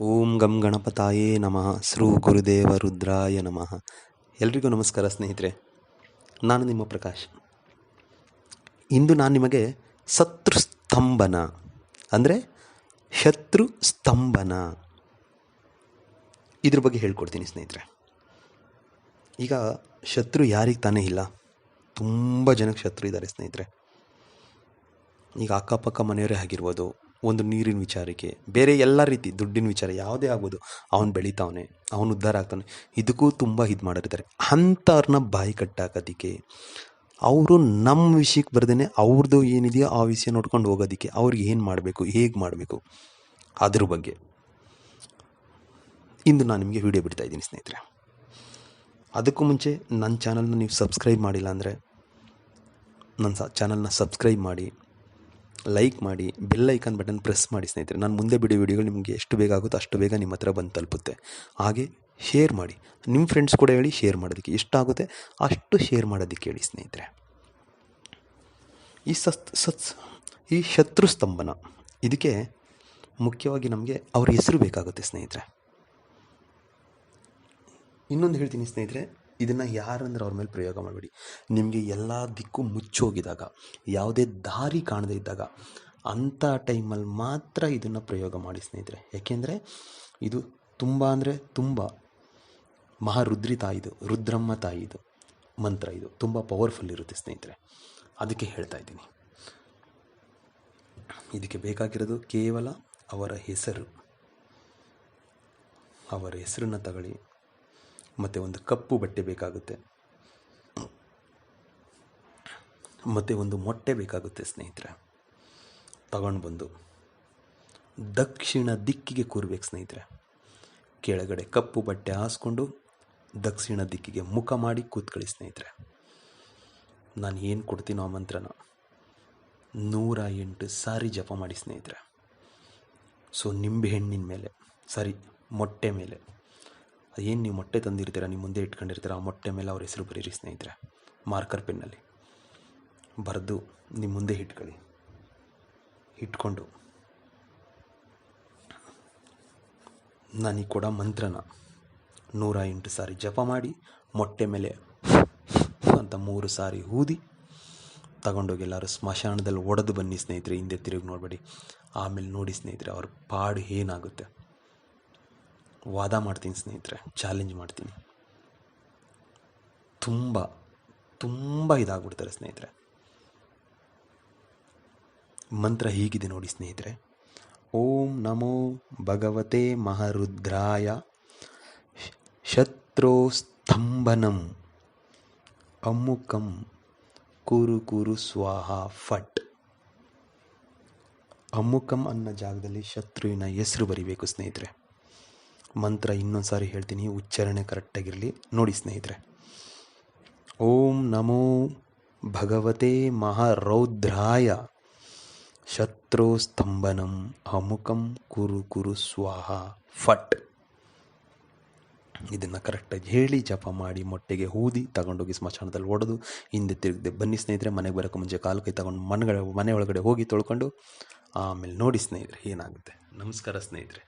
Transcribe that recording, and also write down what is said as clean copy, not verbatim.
ಓಂ ಗಂ ಗಣಪತಾಯೇ ನಮಃ ಶ್ರೀ ಗುರುದೇವ ರುದ್ರಾಯ ನಮಃ. ಎಲ್ರಿಗೂ ನಮಸ್ಕಾರ ಸ್ನೇಹಿತರೆ, ನಾನು ನಿಮ್ಮ ಪ್ರಕಾಶ್. ಇಂದು ನಾನು ನಿಮಗೆ ಶತ್ರುಸ್ತಂಭನ ಅಂದರೆ ಶತ್ರು ಸ್ತಂಭನ ಇದ್ರ ಬಗ್ಗೆ ಹೇಳ್ಕೊಡ್ತೀನಿ ಸ್ನೇಹಿತರೆ. ಈಗ ಶತ್ರು ಯಾರಿಗೆ ತಾನೇ ಇಲ್ಲ, ತುಂಬ ಜನಕ್ಕೆ ಶತ್ರು ಇದ್ದಾರೆ ಸ್ನೇಹಿತರೆ. ಈಗ ಅಕ್ಕಪಕ್ಕ ಮನೆಯವರೇ ಆಗಿರ್ಬೋದು, ಒಂದು ನೀರಿನ ವಿಚಾರಕ್ಕೆ, ಬೇರೆ ಎಲ್ಲ ರೀತಿ ದುಡ್ಡಿನ ವಿಚಾರ ಯಾವುದೇ ಆಗ್ಬೋದು, ಅವನು ಬೆಳೀತಾವನೆ, ಅವನು ಉದ್ಧಾರ ಆಗ್ತಾನೆ, ಇದಕ್ಕೂ ತುಂಬ ಇದು ಮಾಡಿರ್ತಾರೆ. ಅಂಥವ್ರನ್ನ ಬಾಯಿ ಕಟ್ಟಾಕೋದಕ್ಕೆ, ಅವರು ನಮ್ಮ ವಿಷಯಕ್ಕೆ ಬರ್ದೇ ಅವ್ರದ್ದು ಏನಿದೆಯೋ ಆ ವಿಷಯ ನೋಡ್ಕೊಂಡು ಹೋಗೋದಕ್ಕೆ ಅವ್ರಿಗೆ ಏನು ಮಾಡಬೇಕು, ಹೇಗೆ ಮಾಡಬೇಕು ಅದ್ರ ಬಗ್ಗೆ ಇಂದು ನಾನು ನಿಮಗೆ ವಿಡಿಯೋ ಬಿಡ್ತಾಯಿದ್ದೀನಿ ಸ್ನೇಹಿತರೆ. ಅದಕ್ಕೂ ಮುಂಚೆ ನನ್ನ ಚಾನಲ್ನ ನೀವು ಸಬ್ಸ್ಕ್ರೈಬ್ ಮಾಡಿಲ್ಲ ಅಂದರೆ ನನ್ನ ಚಾನಲ್ನ ಸಬ್ಸ್ಕ್ರೈಬ್ ಮಾಡಿ, ಲೈಕ್ ಮಾಡಿ, ಬೆಲ್ ಐಕಾನ್ ಬಟನ್ ಪ್ರೆಸ್ ಮಾಡಿ ಸ್ನೇಹಿತರೆ. ನಾನು ಮುಂದೆ ಬಿಡೋ ವಿಡಿಯೋಗಳು ನಿಮಗೆ ಎಷ್ಟು ಬೇಗ ಆಗುತ್ತೋ ಅಷ್ಟು ಬೇಗ ನಿಮ್ಮ ಹತ್ರ ಬಂದು ತಲುಪುತ್ತೆ. ಹಾಗೆ ಶೇರ್ ಮಾಡಿ, ನಿಮ್ಮ ಫ್ರೆಂಡ್ಸ್ ಕೂಡ ಹೇಳಿ ಶೇರ್ ಮಾಡೋದಕ್ಕೆ, ಎಷ್ಟಾಗುತ್ತೆ ಅಷ್ಟು ಶೇರ್ ಮಾಡೋದಕ್ಕೆ ಹೇಳಿ ಸ್ನೇಹಿತರೆ. ಈ ಶತ್ರು ಸ್ತಂಭನ ಇದಕ್ಕೆ ಮುಖ್ಯವಾಗಿ ನಮಗೆ ಅವ್ರ ಹೆಸರು ಬೇಕಾಗುತ್ತೆ ಸ್ನೇಹಿತರೆ. ಇನ್ನೊಂದು ಹೇಳ್ತೀನಿ ಸ್ನೇಹಿತರೆ, ಇದನ್ನು ಯಾರಂದ್ರೆ ಅವ್ರ ಮೇಲೆ ಪ್ರಯೋಗ ಮಾಡಬೇಡಿ. ನಿಮಗೆ ಎಲ್ಲ ದಿಕ್ಕು ಮುಚ್ಚೋಗಿದಾಗ, ಯಾವುದೇ ದಾರಿ ಕಾಣದೇ ಇದ್ದಾಗ, ಅಂಥ ಟೈಮಲ್ಲಿ ಮಾತ್ರ ಇದನ್ನು ಪ್ರಯೋಗ ಮಾಡಿ ಸ್ನೇಹಿತರೆ. ಏಕೆಂದರೆ ಇದು ತುಂಬ ಅಂದರೆ ತುಂಬ ಮಹಾರುದ್ರಿ ತಾಯಿದು, ರುದ್ರಮ್ಮ ತಾಯಿದು ಮಂತ್ರ. ಇದು ತುಂಬ ಪವರ್ಫುಲ್ ಇರುತ್ತೆ ಸ್ನೇಹಿತರೆ. ಅದಕ್ಕೆ ಹೇಳ್ತಾ ಇದ್ದೀನಿ. ಇದಕ್ಕೆ ಬೇಕಾಗಿರೋದು ಕೇವಲ ಅವರ ಹೆಸರು. ಅವರ ಹೆಸರನ್ನು ತಗೊಳ್ಳಿ, ಮತ್ತು ಒಂದು ಕಪ್ಪು ಬಟ್ಟೆ ಬೇಕಾಗುತ್ತೆ, ಮತ್ತು ಒಂದು ಮೊಟ್ಟೆ ಬೇಕಾಗುತ್ತೆ ಸ್ನೇಹಿತರೆ. ತಗೊಂಡು ಬಂದು ದಕ್ಷಿಣ ದಿಕ್ಕಿಗೆ ಕೂರ್ಬೇಕು ಸ್ನೇಹಿತರೆ. ಕೆಳಗಡೆ ಕಪ್ಪು ಬಟ್ಟೆ ಹಾಸ್ಕೊಂಡು ದಕ್ಷಿಣ ದಿಕ್ಕಿಗೆ ಮುಖ ಮಾಡಿ ಕೂತ್ಕೊಳ್ಳಿ ಸ್ನೇಹಿತರೆ. ನಾನು ಏನು ಕೊಡ್ತೀನೋ ಆ ಮಂತ್ರನ 108 ಸಾರಿ ಜಪ ಮಾಡಿ ಸ್ನೇಹಿತರೆ. ಸೊ ನಿಂಬೆ ಹಣ್ಣಿನ ಮೇಲೆ, ಮೊಟ್ಟೆ ಮೇಲೆ, ಏನು ನೀವು ಮೊಟ್ಟೆ ತಂದಿರ್ತೀರ, ನೀವು ಮುಂದೆ ಇಟ್ಕೊಂಡಿರ್ತೀರ, ಆ ಮೊಟ್ಟೆ ಮೇಲೆ ಅವ್ರ ಹೆಸರು ಬರೀರಿ ಸ್ನೇಹಿತರೆ. ಮಾರ್ಕರ್ ಪೆನ್ನಲ್ಲಿ ಬರೆದು ನಿಮ್ಮ ಮುಂದೆ ಇಟ್ಕೊಳ್ಳಿ. ಇಟ್ಕೊಂಡು ನನಗೆ ಕೊಡೋ ಮಂತ್ರನ 108 ಸಾರಿ ಜಪ ಮಾಡಿ, ಮೊಟ್ಟೆ ಮೇಲೆ ಅಂತ 3 ಸಾರಿ ಊದಿ ತಗೊಂಡೋಗಿ ಎಲ್ಲರೂ ಸ್ಮಶಾನದಲ್ಲಿ ಒಡೆದು ಬನ್ನಿ ಸ್ನೇಹಿತರೆ. ಹಿಂದೆ ತಿರುಗಿ ನೋಡಬೇಡಿ. ಆಮೇಲೆ ನೋಡಿ ಸ್ನೇಹಿತರೆ ಅವ್ರ ಪಾಡು ಏನಾಗುತ್ತೆ. ವಾದ ಮಾಡ್ತೀನಿ ಸ್ನೇಹಿತರೆ, ಚಾಲೆಂಜ್ ಮಾಡ್ತೀನಿ. ತುಂಬ ಇದಾಗ್ಬಿಡ್ತಾರೆ ಸ್ನೇಹಿತರೆ. ಮಂತ್ರ ಹೀಗಿದೆ ನೋಡಿ ಸ್ನೇಹಿತರೆ. ಓಂ ನಮೋ ಭಗವತೆ ಮಹಾರುದ್ರಾಯ ಶತ್ರು ಸ್ತಂಭನಂ ಅಮುಕಂ ಕುರು ಕುರು ಸ್ವಾಹ ಫಟ್. ಅಮುಕಂ ಅನ್ನೋ ಜಾಗದಲ್ಲಿ ಶತ್ರುವಿನ ಹೆಸರು ಬರಿಬೇಕು ಸ್ನೇಹಿತರೆ. ಮಂತ್ರ ಇನ್ನೊಂದು ಸಾರಿ ಹೇಳ್ತೀನಿ, ಉಚ್ಚಾರಣೆ ಕರೆಕ್ಟಾಗಿರಲಿ ನೋಡಿ ಸ್ನೇಹಿತರೆ. ಓಂ ನಮೋ ಭಗವತೆ ಮಹಾರೌದ್ರಾಯ ಶತ್ರು ಸ್ತಂಭನಂ ಅಮುಕಂ ಕುರು ಕುರು ಸ್ವಾಹ ಫಟ್. ಇದನ್ನು ಕರೆಕ್ಟಾಗಿ ಹೇಳಿ ಜಪ ಮಾಡಿ, ಮೊಟ್ಟೆಗೆ ಊದಿ ತಗೊಂಡೋಗಿ ಸ್ಮಶಾನದಲ್ಲಿ ಒಡೆದು ಹಿಂದೆ ತಿರುಗದೆ ಬನ್ನಿ ಸ್ನೇಹಿತರೆ. ಮನೆಗೆ ಬರೋಕ್ಕೆ ಮುಂಚೆ ಕಾಲು ಕೈ ತಗೊಂಡು ಮನೆ ಒಳಗಡೆ ಹೋಗಿ ತೊಳ್ಕೊಂಡು ಆಮೇಲೆ ನೋಡಿ ಸ್ನೇಹಿತರೆ ಏನಾಗುತ್ತೆ. ನಮಸ್ಕಾರ ಸ್ನೇಹಿತರೆ.